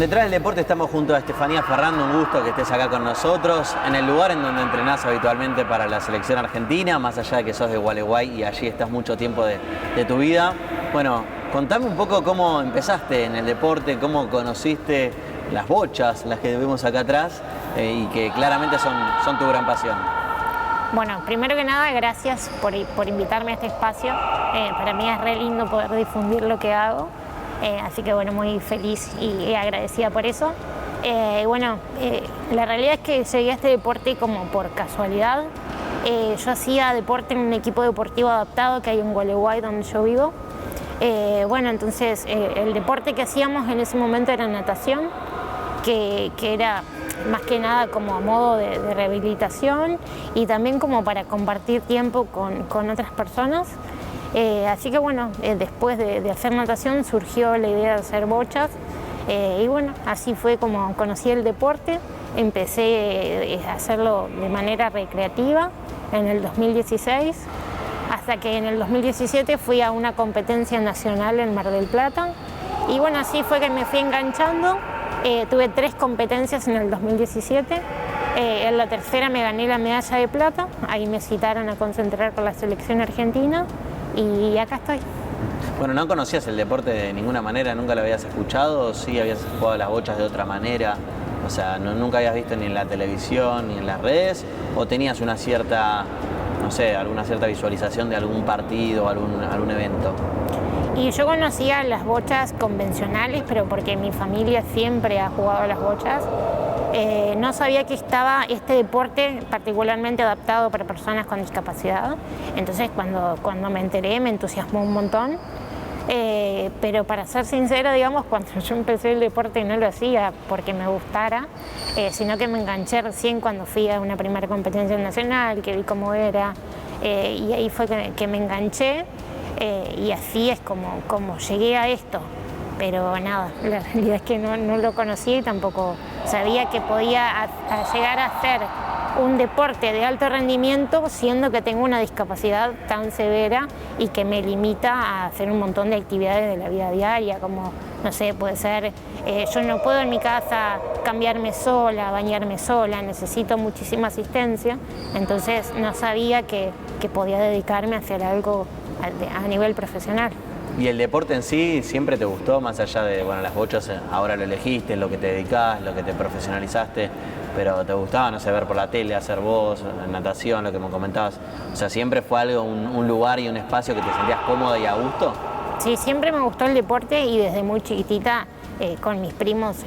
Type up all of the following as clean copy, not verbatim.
En Detrás del Deporte estamos junto a Estefanía Ferrando, un gusto que estés acá con nosotros, en el lugar en donde entrenás habitualmente para la selección argentina, más allá de que sos de Gualeguay y allí estás mucho tiempo de tu vida. Bueno, contame un poco cómo empezaste en el deporte, cómo conociste las bochas, las que vemos acá atrás, y que claramente son tu gran pasión. Bueno, primero que nada, gracias por invitarme a este espacio. Para mí es re lindo poder difundir lo que hago. Así que bueno, muy feliz y agradecida por eso. La realidad es que llegué a este deporte como por casualidad. Yo hacía deporte en un equipo deportivo adaptado que hay en Gualeguay, donde yo vivo. Entonces el deporte que hacíamos en ese momento era natación, que era más que nada como a modo de rehabilitación y también como para compartir tiempo con otras personas. Así que bueno, después de hacer natación surgió la idea de hacer bochas y bueno, así fue como conocí el deporte. Empecé a hacerlo de manera recreativa en el 2016, hasta que en el 2017 fui a una competencia nacional en Mar del Plata y bueno, así fue que me fui enganchando. Tuve 3 competencias en el 2017, en la tercera me gané la medalla de plata, ahí me citaron a concentrar con la selección argentina y acá estoy. Bueno, ¿no conocías el deporte de ninguna manera? ¿Nunca lo habías escuchado? ¿O sí habías jugado las bochas de otra manera? O sea, ¿nunca habías visto ni en la televisión ni en las redes? ¿O tenías una cierta, no sé, alguna cierta visualización de algún partido o algún evento? Y yo conocía las bochas convencionales, pero porque mi familia siempre ha jugado a las bochas. No sabía que estaba este deporte particularmente adaptado para personas con discapacidad. Entonces cuando me enteré me entusiasmó un montón. Pero para ser sincera, digamos, cuando yo empecé el deporte no lo hacía porque me gustara, sino que me enganché recién cuando fui a una primera competencia nacional, que vi cómo era, y ahí fue que me enganché. Y así es como llegué a esto, pero nada, la realidad es que no lo conocía y tampoco sabía que podía llegar a hacer un deporte de alto rendimiento siendo que tengo una discapacidad tan severa y que me limita a hacer un montón de actividades de la vida diaria, como, no sé, puede ser, yo no puedo en mi casa cambiarme sola, bañarme sola, necesito muchísima asistencia, entonces no sabía que podía dedicarme a hacer algo a nivel profesional. ¿Y el deporte en sí siempre te gustó, más allá de, bueno, las bochas ahora lo elegiste, lo que te dedicás, lo que te profesionalizaste, pero te gustaba, no sé, ver por la tele, hacer voz, natación, lo que me comentabas? O sea, ¿siempre fue algo, un lugar y un espacio que te sentías cómoda y a gusto? Sí, siempre me gustó el deporte y desde muy chiquitita con mis primos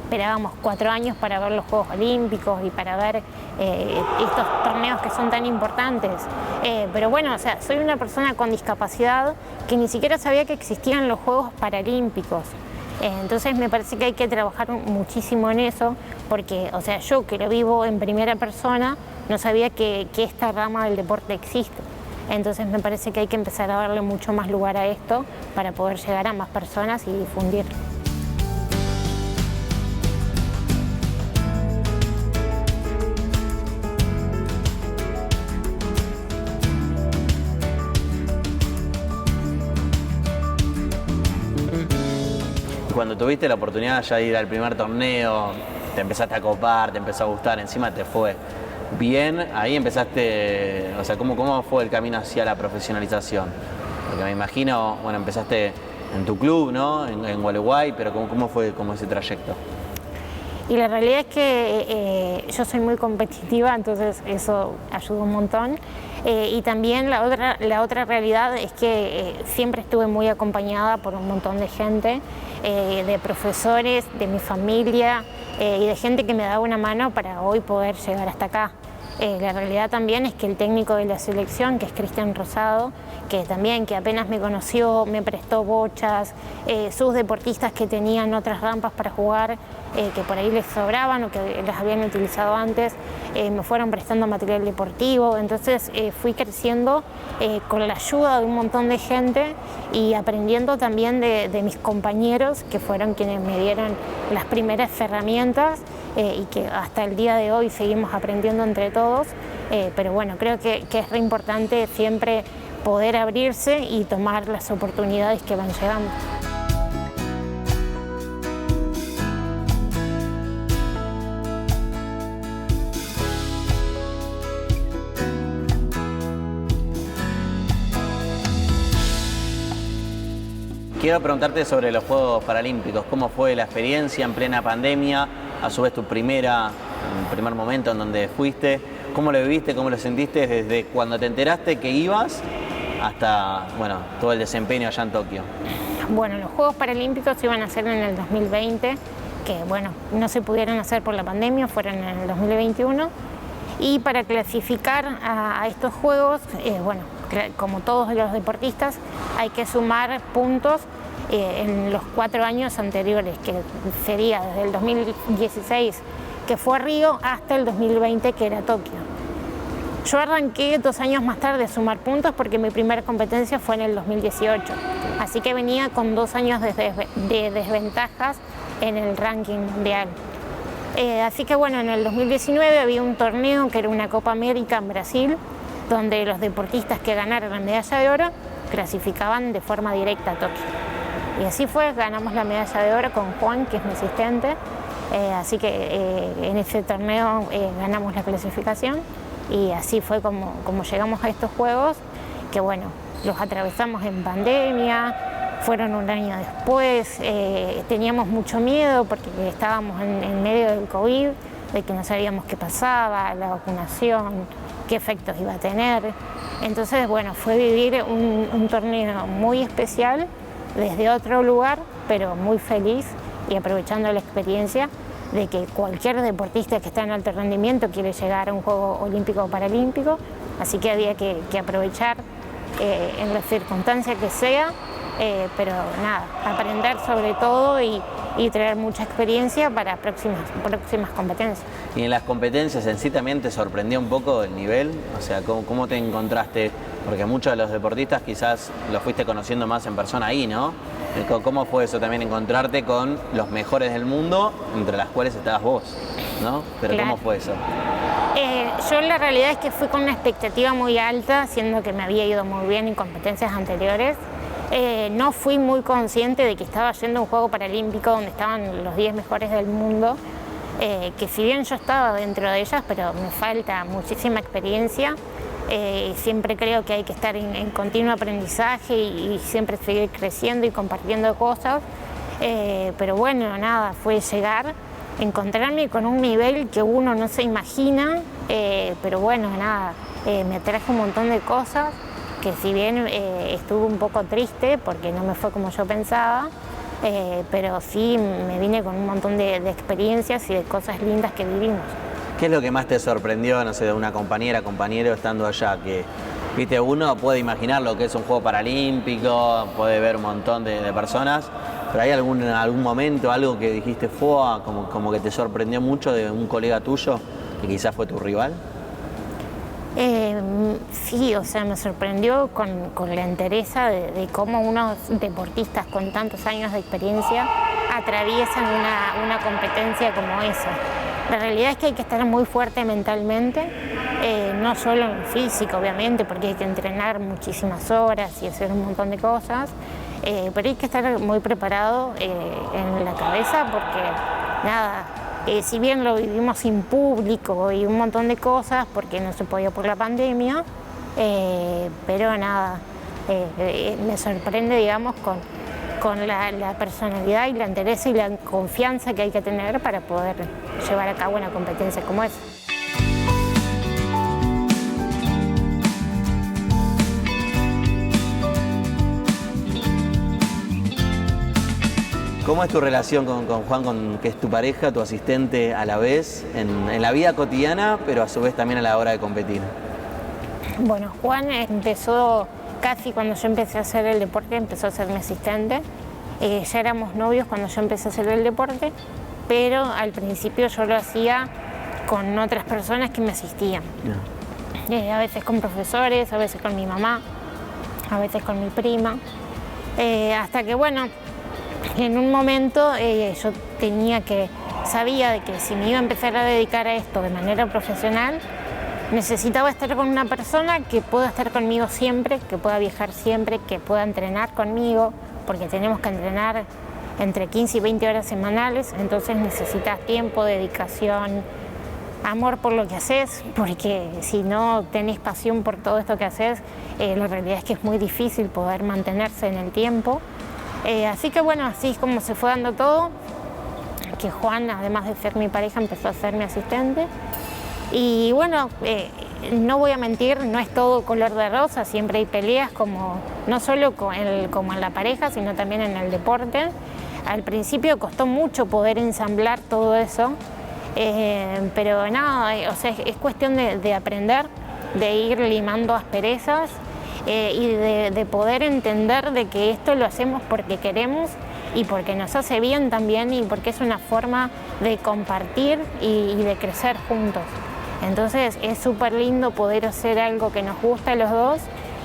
esperábamos 4 años para ver los Juegos Olímpicos y para ver estos torneos que son tan importantes. Pero bueno, o sea, soy una persona con discapacidad que ni siquiera sabía que existían los Juegos Paralímpicos. Entonces me parece que hay que trabajar muchísimo en eso, porque, o sea, yo que lo vivo en primera persona, no sabía que esta rama del deporte existe. Entonces me parece que hay que empezar a darle mucho más lugar a esto para poder llegar a más personas y difundir. Cuando tuviste la oportunidad ya de ir al primer torneo, te empezaste a copar, te empezó a gustar, encima te fue bien, ahí empezaste, o sea, ¿cómo fue el camino hacia la profesionalización? Porque me imagino, bueno, empezaste en tu club, ¿no? En Gualeguay, pero ¿cómo fue ese trayecto? Y la realidad es que yo soy muy competitiva, entonces eso ayuda un montón. Y también la otra realidad es que siempre estuve muy acompañada por un montón de gente, de profesores, de mi familia y de gente que me daba una mano para hoy poder llegar hasta acá. La realidad también es que el técnico de la selección, que es Cristian Rosado, que apenas me conoció, me prestó bochas, sus deportistas que tenían otras rampas para jugar, que por ahí les sobraban o que las habían utilizado antes, me fueron prestando material deportivo, entonces fui creciendo con la ayuda de un montón de gente y aprendiendo también de mis compañeros, que fueron quienes me dieron las primeras herramientas y que hasta el día de hoy seguimos aprendiendo entre todos, pero bueno, creo que es re importante siempre poder abrirse y tomar las oportunidades que van llegando. quiero preguntarte sobre los Juegos Paralímpicos. ¿Cómo fue la experiencia en plena pandemia? A su vez tu primer momento en donde fuiste. ¿Cómo lo viviste? ¿Cómo lo sentiste desde cuando te enteraste que ibas hasta, bueno, todo el desempeño allá en Tokio? Bueno, los Juegos Paralímpicos se iban a hacer en el 2020, que bueno, no se pudieron hacer por la pandemia, fueron en el 2021. Y para clasificar a estos Juegos, bueno, como todos los deportistas, hay que sumar puntos en los 4 años anteriores, que sería desde el 2016, que fue Río, hasta el 2020, que era Tokio. Yo arranqué 2 años más tarde a sumar puntos porque mi primera competencia fue en el 2018, así que venía con 2 años de desventajas en el ranking mundial. Así que bueno, en el 2019 había un torneo que era una Copa América en Brasil, donde los deportistas que ganaron la medalla de oro clasificaban de forma directa a Tokio. Y así fue, ganamos la medalla de oro con Juan, que es mi asistente, así que en ese torneo ganamos la clasificación y así fue como llegamos a estos Juegos, que bueno, los atravesamos en pandemia, fueron un año después, teníamos mucho miedo porque estábamos en medio del COVID, de que no sabíamos qué pasaba, la vacunación, qué efectos iba a tener. Entonces, bueno, fue vivir un torneo muy especial desde otro lugar, pero muy feliz y aprovechando la experiencia de que cualquier deportista que está en alto rendimiento quiere llegar a un Juego Olímpico o Paralímpico, así que había que aprovechar en la circunstancia que sea, pero nada, aprender sobre todo y traer mucha experiencia para próximas competencias. Y en las competencias en sí también te sorprendió un poco el nivel, o sea, ¿cómo te encontraste? Porque muchos de los deportistas quizás los fuiste conociendo más en persona ahí, ¿no? ¿Cómo fue eso también, encontrarte con los mejores del mundo, entre las cuales estabas vos, ¿no? Pero claro. ¿Cómo fue eso? Yo la realidad es que fui con una expectativa muy alta, siendo que me había ido muy bien en competencias anteriores. No fui muy consciente de que estaba yendo a un Juego Paralímpico donde estaban los 10 mejores del mundo, que si bien yo estaba dentro de ellas, pero me falta muchísima experiencia. Siempre creo que hay que estar en continuo aprendizaje y siempre seguir creciendo y compartiendo cosas, pero bueno, nada, fue llegar, encontrarme con un nivel que uno no se imagina, pero bueno, nada, me trajo un montón de cosas que si bien estuve un poco triste porque no me fue como yo pensaba, pero sí me vine con un montón de experiencias y de cosas lindas que vivimos. ¿Qué es lo que más te sorprendió, no sé, de una compañero estando allá? Que, viste, uno puede imaginar lo que es un Juego Paralímpico, puede ver un montón de personas, pero ¿hay algún momento, algo que dijiste fue como que te sorprendió mucho de un colega tuyo que quizás fue tu rival? Sí, o sea, me sorprendió con la entereza de cómo unos deportistas con tantos años de experiencia atraviesan una competencia como esa. La realidad es que hay que estar muy fuerte mentalmente, no solo en físico, obviamente, porque hay que entrenar muchísimas horas y hacer un montón de cosas, pero hay que estar muy preparado en la cabeza porque, nada, si bien lo vivimos sin público y un montón de cosas, porque no se podía por la pandemia, pero nada, me sorprende, digamos, con la personalidad y la entereza y la confianza que hay que tener para poder llevar a cabo una competencia como esa. ¿Cómo es tu relación con Juan, que es tu pareja, tu asistente a la vez, en la vida cotidiana, pero a su vez también a la hora de competir? Bueno, Juan empezó casi cuando yo empecé a hacer el deporte, empezó a ser mi asistente. Ya éramos novios cuando yo empecé a hacer el deporte, pero al principio yo lo hacía con otras personas que me asistían. A veces con profesores, a veces con mi mamá, a veces con mi prima, hasta que bueno, en un momento yo sabía de que si me iba a empezar a dedicar a esto de manera profesional, necesitaba estar con una persona que pueda estar conmigo siempre, que pueda viajar siempre, que pueda entrenar conmigo, porque tenemos que entrenar entre 15 y 20 horas semanales, entonces necesitas tiempo, dedicación, amor por lo que haces, porque si no tenés pasión por todo esto que haces, la realidad es que es muy difícil poder mantenerse en el tiempo. Así que bueno, así es como se fue dando todo, que Juan, además de ser mi pareja, empezó a ser mi asistente. Y bueno, no voy a mentir, no es todo color de rosa, siempre hay peleas, como, no solo como en la pareja, sino también en el deporte. Al principio costó mucho poder ensamblar todo eso, pero nada, o sea, es cuestión de aprender, de ir limando asperezas y de poder entender de que esto lo hacemos porque queremos y porque nos hace bien también y porque es una forma de compartir y de crecer juntos. Entonces es súper lindo poder hacer algo que nos gusta a los dos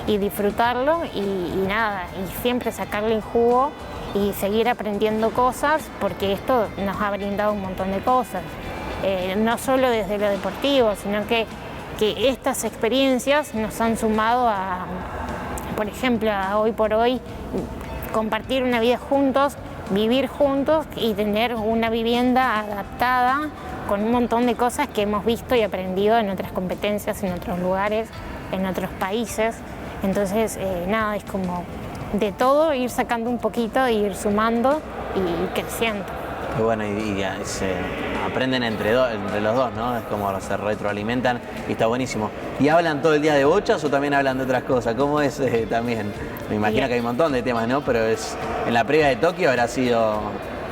y disfrutarlo y nada, y siempre sacarle el jugo y seguir aprendiendo cosas, porque esto nos ha brindado un montón de cosas, no solo desde lo deportivo, sino que estas experiencias nos han sumado a, por ejemplo, a hoy por hoy, compartir una vida juntos, vivir juntos y tener una vivienda adaptada con un montón de cosas que hemos visto y aprendido en otras competencias, en otros lugares, en otros países. Entonces, nada, es como de todo ir sacando un poquito, ir sumando y creciendo. Y bueno, y se aprenden entre los dos, ¿no? Es como se retroalimentan y está buenísimo. ¿Y hablan todo el día de bochas o también hablan de otras cosas? ¿Cómo es también? Me imagino que hay un montón de temas, ¿no? Pero en la previa de Tokio habrá sido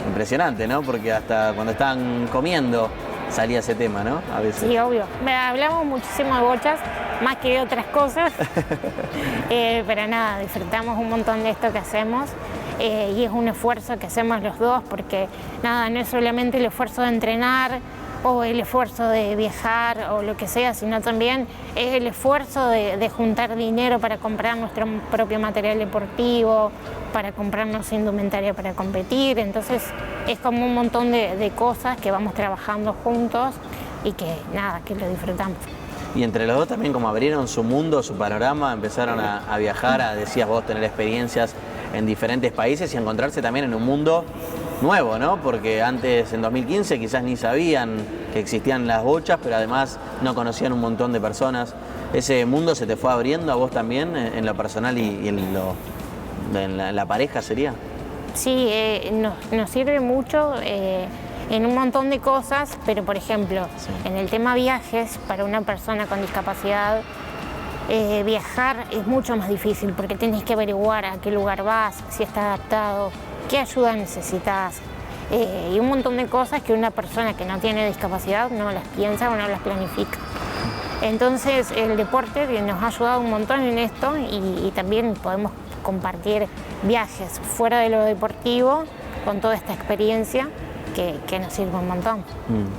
impresionante, ¿no? Porque hasta cuando estaban comiendo salía ese tema, ¿no? A veces. Sí, obvio. Hablamos muchísimo de bochas, más que de otras cosas, pero nada, disfrutamos un montón de esto que hacemos y es un esfuerzo que hacemos los dos, porque nada, no es solamente el esfuerzo de entrenar o el esfuerzo de viajar o lo que sea, sino también es el esfuerzo de juntar dinero para comprar nuestro propio material deportivo, para comprarnos indumentaria para competir. Entonces es como un montón de cosas que vamos trabajando juntos y que nada, que lo disfrutamos. Y entre los dos también como abrieron su mundo, su panorama, empezaron a viajar, decías vos, tener experiencias en diferentes países y a encontrarse también en un mundo nuevo, ¿no? Porque antes, en 2015, quizás ni sabían que existían las bochas, pero además no conocían un montón de personas. ¿Ese mundo se te fue abriendo a vos también, en lo personal y en la pareja sería? Sí, nos sirve mucho en un montón de cosas, pero por ejemplo, sí, en el tema viajes, para una persona con discapacidad, viajar es mucho más difícil porque tienes que averiguar a qué lugar vas, si está adaptado, qué ayuda necesitas y un montón de cosas que una persona que no tiene discapacidad no las piensa o no las planifica. Entonces el deporte nos ha ayudado un montón en esto y también podemos compartir viajes fuera de lo deportivo con toda esta experiencia que nos sirve un montón.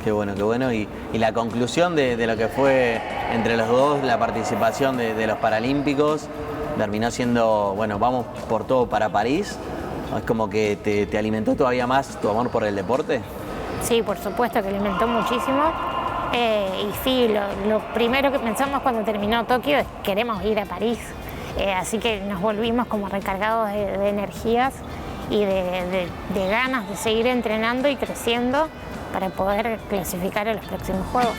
Qué bueno. Y la conclusión de lo que fue entre los dos, la participación de los Paralímpicos, terminó siendo, bueno, vamos por todo para París. ¿Es como que te alimentó todavía más tu amor por el deporte? Sí, por supuesto que alimentó muchísimo. Y sí, lo primero que pensamos cuando terminó Tokio es queremos ir a París. Así que nos volvimos como recargados de energías y de ganas de seguir entrenando y creciendo para poder clasificar a los próximos Juegos.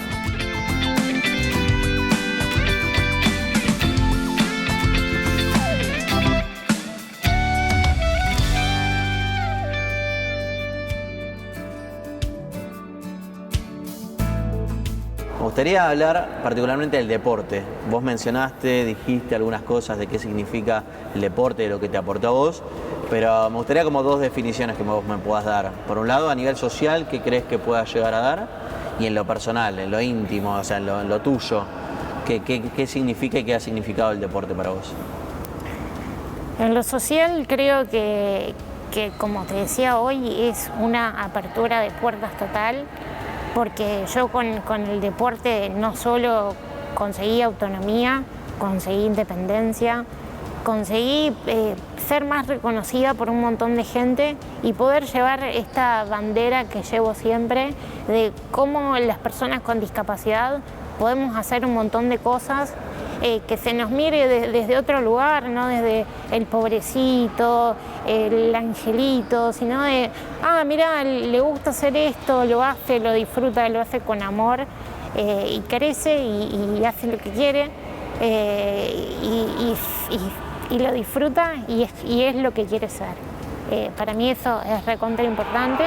Me gustaría hablar particularmente del deporte. Vos mencionaste, dijiste algunas cosas de qué significa el deporte, de lo que te aportó a vos, pero me gustaría como dos definiciones que vos me puedas dar. Por un lado, a nivel social, ¿qué crees que pueda llegar a dar? Y en lo personal, en lo íntimo, o sea, en lo tuyo, ¿qué significa y qué ha significado el deporte para vos? En lo social creo que como te decía hoy, es una apertura de puertas total, porque yo con el deporte no solo conseguí autonomía, conseguí independencia, conseguí ser más reconocida por un montón de gente y poder llevar esta bandera que llevo siempre de cómo las personas con discapacidad podemos hacer un montón de cosas, que se nos mire desde otro lugar, no desde el pobrecito, el angelito, sino de, mira, le gusta hacer esto, lo hace, lo disfruta, lo hace con amor y crece y hace lo que quiere y lo disfruta y es lo que quiere ser. Para mí eso es recontra importante.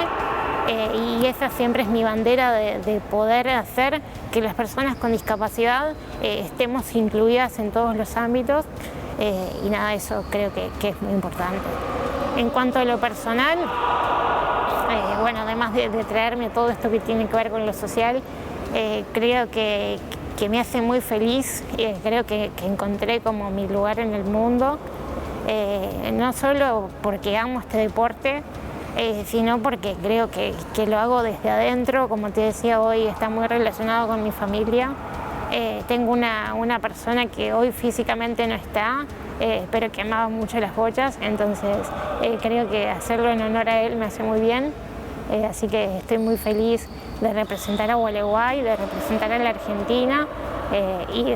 Y esa siempre es mi bandera de poder hacer que las personas con discapacidad estemos incluidas en todos los ámbitos y nada, eso creo que es muy importante. En cuanto a lo personal, bueno, además de traerme todo esto que tiene que ver con lo social, creo que me hace muy feliz, creo que encontré como mi lugar en el mundo, no solo porque amo este deporte, sino porque creo que lo hago desde adentro. Como te decía, hoy está muy relacionado con mi familia. Tengo una persona que hoy físicamente no está, pero que amaba mucho las bochas, entonces creo que hacerlo en honor a él me hace muy bien. Así que estoy muy feliz de representar a Gualeguay, de representar a la Argentina y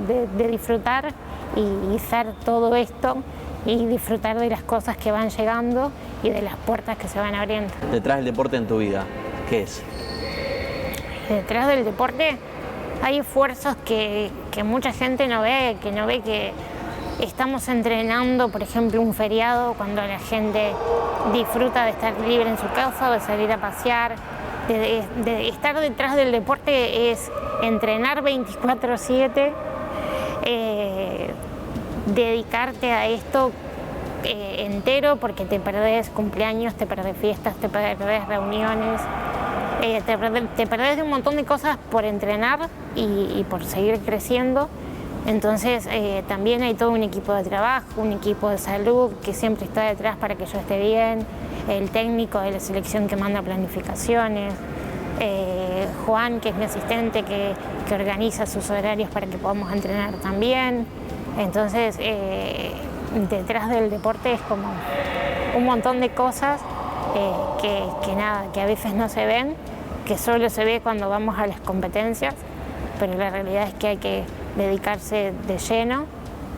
de disfrutar y ser todo esto y disfrutar de las cosas que van llegando y de las puertas que se van abriendo. Detrás del deporte en tu vida, ¿qué es? Detrás del deporte hay esfuerzos que mucha gente no ve, que estamos entrenando, por ejemplo, un feriado, cuando la gente disfruta de estar libre en su casa, de salir a pasear, de estar detrás del deporte es entrenar 24/7, dedicarte a esto entero, porque te perdés cumpleaños, te perdés fiestas, te perdés reuniones, te perdés de un montón de cosas por entrenar y por seguir creciendo. Entonces también hay todo un equipo de trabajo, un equipo de salud que siempre está detrás para que yo esté bien, el técnico de la selección que manda planificaciones, Juan, que es mi asistente, que organiza sus horarios para que podamos entrenar también. Entonces detrás del deporte es como un montón de cosas que a veces no se ven, que solo se ve cuando vamos a las competencias, pero la realidad es que hay que dedicarse de lleno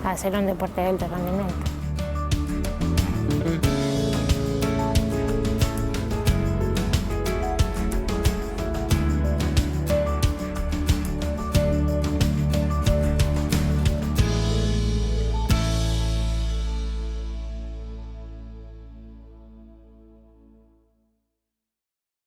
a hacer un deporte de alto rendimiento.